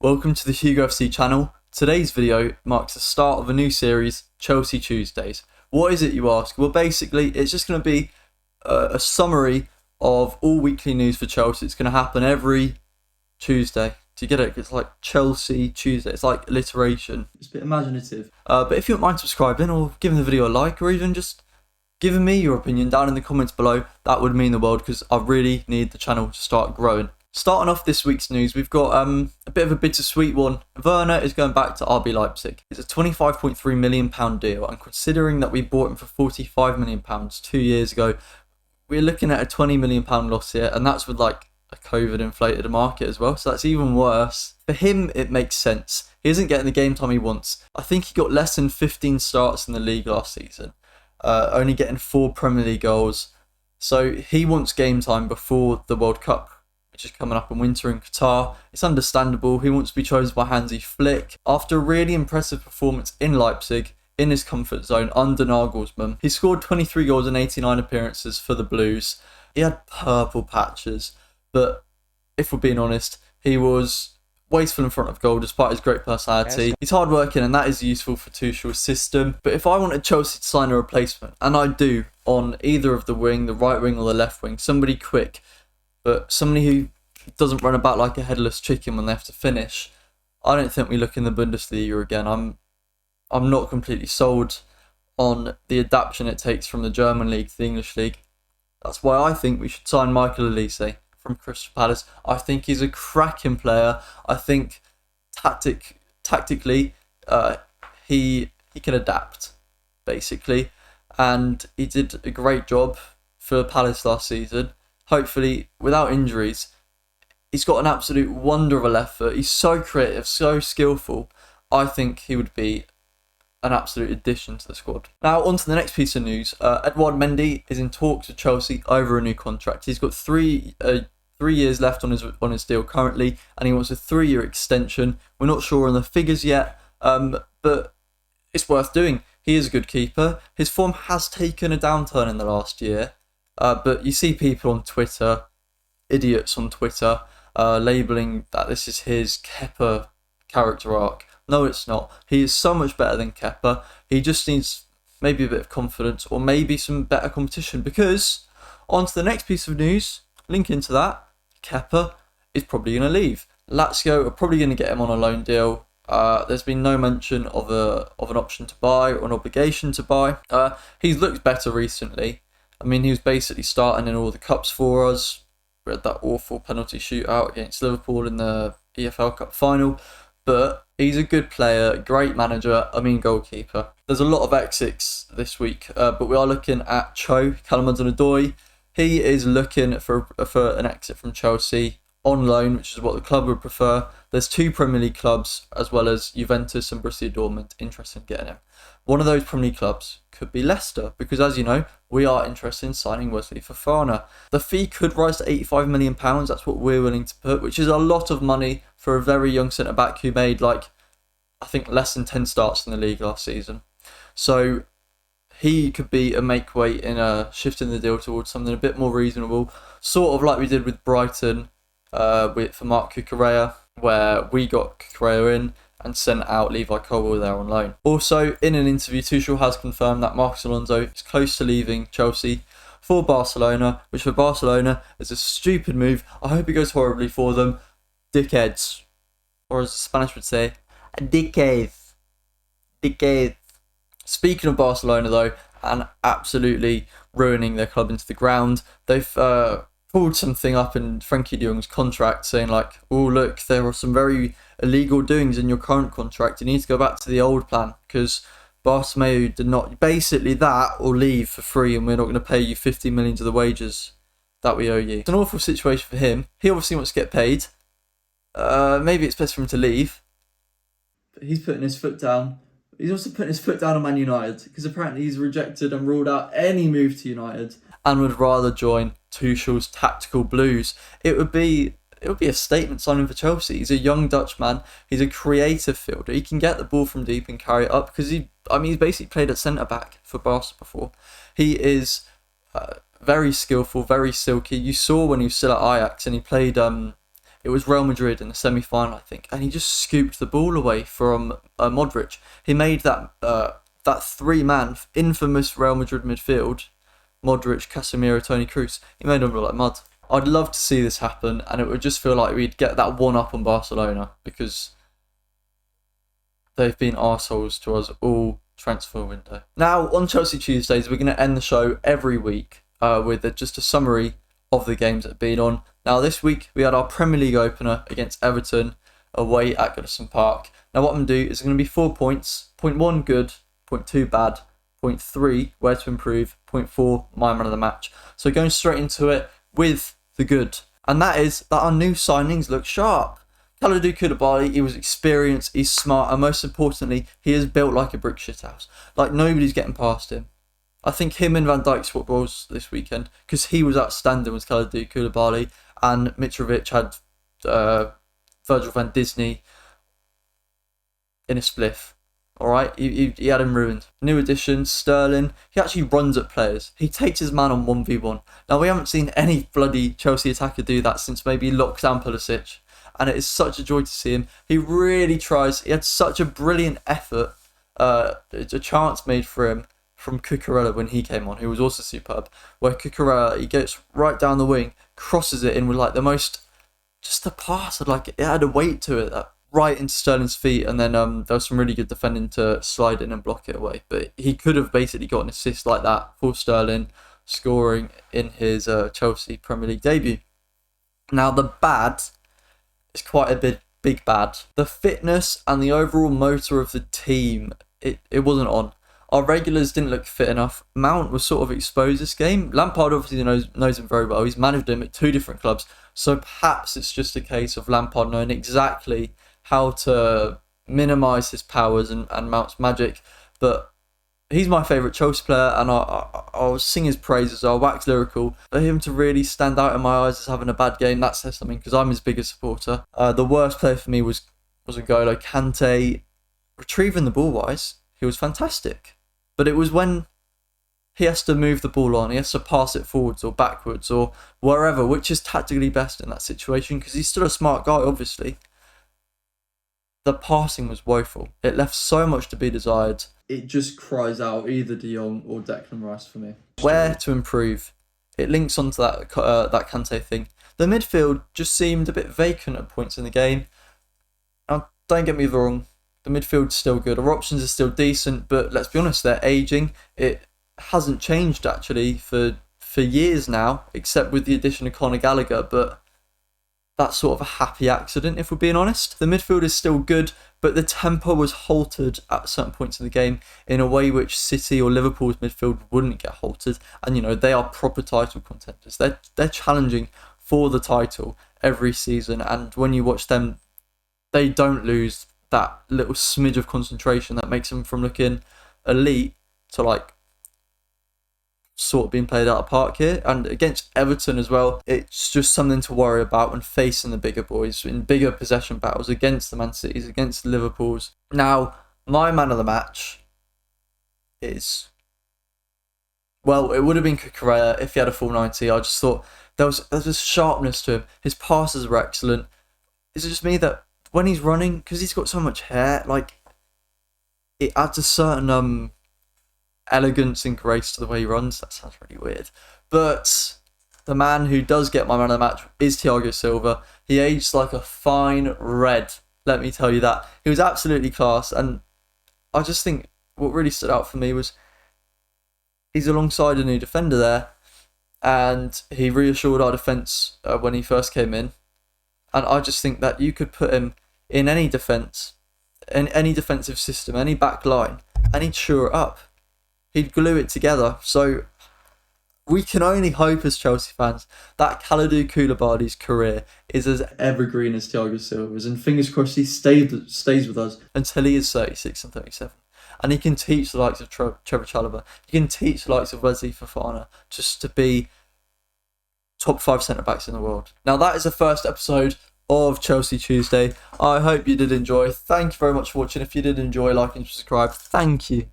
Welcome to the Hugo FC channel. Today's video marks the start of a new series, Chelsea Tuesdays. What is it, you ask? Well, basically, it's just going to be a summary of all weekly news for Chelsea. It's going to happen every Tuesday. Do you get it? It's like Chelsea Tuesday. It's like alliteration. It's a bit imaginative. But if you don't mind subscribing or giving the video a like, or even just giving me your opinion down in the comments below, that would mean the world, because I really need the channel to start growing. Starting off this week's news, we've got a bit of a bittersweet one. Werner is going back to RB Leipzig. It's a £25.3 million deal, and considering that we bought him for £45 million 2 years ago, we're looking at a £20 million loss here, and that's with like a COVID inflated market as well, so that's even worse. For him, it makes sense. He isn't getting the game time he wants. I think he got less than 15 starts in the league last season, only getting 4 Premier League goals, so he wants game time before the World Cup, which is coming up in winter in Qatar. It's understandable. He wants to be chosen by Hansi Flick. After a really impressive performance in Leipzig, in his comfort zone under Nagelsmann, he scored 23 goals in 89 appearances for the Blues. He had purple patches, but if we're being honest, he was wasteful in front of goal despite his great personality. Yes. He's hardworking, and that is useful for Tuchel's system. But if I wanted Chelsea to sign a replacement, and I do, on either of the wing, the right wing or the left wing, somebody quick, but somebody who doesn't run about like a headless chicken when they have to finish, I don't think we look in the Bundesliga again. I'm not completely sold on the adaptation it takes from the German league to the English league. That's why I think we should sign Michael Elise from Crystal Palace. I think he's a cracking player. I think tactically he can adapt, basically, and he did a great job for Palace last season. Hopefully, without injuries. He's got an absolute wonder of a left foot. He's so creative, so skillful. I think he would be an absolute addition to the squad. Now, on to the next piece of news. Edouard Mendy is in talks with Chelsea over a new contract. He's got three years left on his deal currently, and he wants a 3-year extension. We're not sure on the figures yet, but it's worth doing. He is a good keeper. His form has taken a downturn in the last year, but you see people on Twitter, idiots on Twitter, labelling that this is his Kepa character arc. No, it's not. He is so much better than Kepa. He just needs maybe a bit of confidence, or maybe some better competition, because on to the next piece of news, link into that, Kepa is probably going to leave. Lazio are probably going to get him on a loan deal. There's been no mention of an option to buy or an obligation to buy. He's looked better recently. I mean, he was basically starting in all the cups for us. We had that awful penalty shootout against Liverpool in the EFL Cup final. But he's a good player, great manager, goalkeeper. There's a lot of exits this week, but we are looking at Cho Hudson-Odoi. He is looking for an exit from Chelsea on loan, which is what the club would prefer. There's 2 Premier League clubs, as well as Juventus and Borussia Dortmund, interested in getting him. One of those Premier League clubs could be Leicester, because as you know, we are interested in signing Wesley Fofana. The fee could rise to £85 million, that's what we're willing to put, which is a lot of money for a very young centre-back who made, I think, less than 10 starts in the league last season. So he could be a make-weight in shifting the deal towards something a bit more reasonable, sort of like we did with Brighton for Mark Cucurella, where we got Cucurella in and sent out Levi Colwill there on loan. Also, in an interview, Tuchel has confirmed that Marcos Alonso is close to leaving Chelsea for Barcelona, which for Barcelona is a stupid move. I hope it goes horribly for them. Dickheads. Or as the Spanish would say, a dickhead. Dickhead. Speaking of Barcelona though, and absolutely ruining their club into the ground, they've pulled something up in Frenkie De Jong's contract saying oh look, there are some very illegal doings in your current contract. You need to go back to the old plan, because Bartomeu did not, basically that, or leave for free, and we're not going to pay you 50 million of the wages that we owe you. It's an awful situation for him. He obviously wants to get paid. Maybe it's best for him to leave, but he's putting his foot down. He's also putting his foot down on Man United, because apparently he's rejected and ruled out any move to United and would rather join Tuchel's tactical Blues. It would be a statement signing for Chelsea. He's a young Dutchman. He's a creative fielder. He can get the ball from deep and carry it up, because he's basically played at centre-back for Barca before. He is very skillful, very silky. You saw when he was still at Ajax, and he played It was Real Madrid in the semi-final, I think, and he just scooped the ball away from Modric. He made that three-man infamous Real Madrid midfield, Modric, Casemiro, Toni Kroos. He made them look like mud. I'd love to see this happen, and it would just feel like we'd get that one up on Barcelona, because they've been arseholes to us all transfer window. Now, on Chelsea Tuesdays, we're going to end the show every week with just a summary of the games that have been on. Now, this week, we had our Premier League opener against Everton away at Goodison Park. Now, what I'm going to do is going to be 4 points. Point 1, good. Point 2, bad. Point 3, where to improve. Point 4, my man of the match. So going straight into it with the good. And that is that our new signings look sharp. Kalidou Koulibaly, he was experienced, he's smart, and most importantly, he is built like a brick shithouse. Like, nobody's getting past him. I think him and Van Dijk swapped roles this weekend, because he was outstanding with Kalidou Koulibaly, and Mitrovic had Virgil van Disney in a spliff. Alright, he had him ruined. New addition, Sterling, he actually runs at players. He takes his man on 1v1. Now, we haven't seen any bloody Chelsea attacker do that since maybe lockdown Pulisic. And it is such a joy to see him. He really tries. He had such a brilliant effort. A chance made for him from Cucurella when he came on, who was also superb. Where Cucurella, he gets right down the wing, crosses it in with like the most, just the pass, like it had a weight to it, right into Sterling's feet. And then there was some really good defending to slide in and block it away. But he could have basically got an assist like that for Sterling, scoring in his Chelsea Premier League debut. Now, the bad, it's quite a big bad. The fitness and the overall motor of the team, it wasn't on. Our regulars didn't look fit enough. Mount was sort of exposed this game. Lampard obviously knows him very well. He's managed him at 2 different clubs. So perhaps it's just a case of Lampard knowing exactly how to minimise his powers and Mount's magic. But he's my favourite Chelsea player, and I'll sing his praises. I'll wax lyrical. For him to really stand out in my eyes as having a bad game, that says something, because I'm his biggest supporter. The worst player for me was N'Golo Kante. Retrieving the ball wise, he was fantastic. But it was when he has to move the ball on, he has to pass it forwards or backwards or wherever, which is tactically best in that situation, because he's still a smart guy, obviously. The passing was woeful. It left so much to be desired. It just cries out either De Jong or Declan Rice for me. Where to improve? It links onto that Kante thing. The midfield just seemed a bit vacant at points in the game. Now, don't get me wrong, the midfield's still good. Our options are still decent, but let's be honest, they're ageing. It hasn't changed actually for years now, except with the addition of Conor Gallagher, but that's sort of a happy accident, if we're being honest. The midfield is still good, but the tempo was halted at certain points in the game in a way which City or Liverpool's midfield wouldn't get halted. And, you know, they are proper title contenders. They're challenging for the title every season. And when you watch them, they don't lose that little smidge of concentration that makes them from looking elite to like sort of being played out of park here. And against Everton as well, it's just something to worry about when facing the bigger boys in bigger possession battles against the Man Cities, against the Liverpools. Now, my man of the match is, well, it would have been Cucurella if he had a full 90. I just thought there was a sharpness to him. His passes were excellent. Is it just me that when he's running, because he's got so much hair, like it adds a certain elegance and grace to the way he runs? That sounds really weird. But the man who does get my man of the match is Thiago Silva. He aged like a fine red, let me tell you that. He was absolutely class, and I just think what really stood out for me was he's alongside a new defender there, and he reassured our defence when he first came in. And I just think that you could put him in any defence, in any defensive system, any back line, and he'd shore it up. He'd glue it together. So we can only hope as Chelsea fans that Kalidou Koulibaly's career is as evergreen as Thiago Silva's, and fingers crossed he stays with us until he is 36 and 37. And he can teach the likes of Trevor Chalobah, he can teach the likes of Wesley Fofana just to be top 5 centre-backs in the world. Now, that is the first episode of Chelsea Tuesday. I hope you did enjoy. Thank you very much for watching. If you did enjoy, like and subscribe. Thank you.